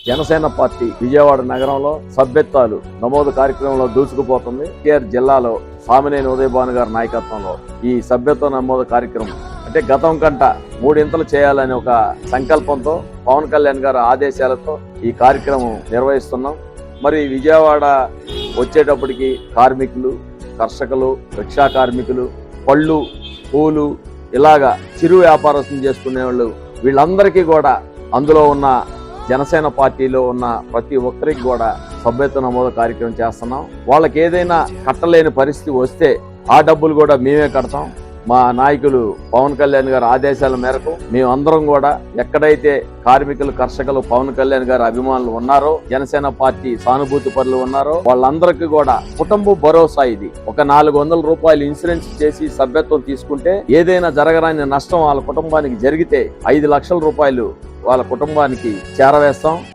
Janasena party Vijayawada నగరంలో సభ్యత్వాలు నమోదు కార్యక్రమంలో దూసుకుపోతుంది. కేఆర్ జిల్లాలో సామినేని ఉదయభాను గారి నాయకత్వంలో ఈ సభ్యత్వ నమోదు కార్యక్రమం అంటే గతం కంట 3 ఇంతలు చేయాలని ఒక సంకల్పంతో పవన్ కళ్యాణ్ గారి ఆదేశాలతో ఈ కార్యక్రమం నిర్వహిస్తున్నాం. మరి విజయవాడ వచ్చేటప్పటికి కార్మికులు, కర్షకులు, రిక్షా కార్మికులు, పళ్ళు, పూలు ఇలాగా చిరు వ్యాపారస్తులు చేసుకునే వాళ్ళు వీళ్ళందరికీ కూడా అందులో ఉన్న జనసేన పార్టీలో ఉన్న ప్రతి ఒక్కరికి కూడా సభ్యత్వ నమోదు కార్యక్రమం చేస్తున్నాం. వాళ్ళకి ఏదైనా కట్టలేని పరిస్థితి వస్తే ఆ డబ్బులు కూడా మేమే కడతాం. మా నాయకులు పవన్ కళ్యాణ్ గారి ఆదేశాల మేరకు మేమందరం కూడా ఎక్కడైతే కార్మికులు, కర్షకులు పవన్ కళ్యాణ్ గారి అభిమానులు ఉన్నారో, జనసేన పార్టీ సానుభూతి పరులు ఉన్నారో వాళ్ళందరికీ కూడా కుటుంబ భరోసా ఇది. ఒక 400 రూపాయలు ఇన్సూరెన్స్ చేసి సభ్యత్వం తీసుకుంటే ఏదైనా జరగరాని నష్టం వాళ్ళ కుటుంబానికి జరిగితే 5 లక్షల రూపాయలు వాళ్ళ కుటుంబానికి చేరవేస్తాం.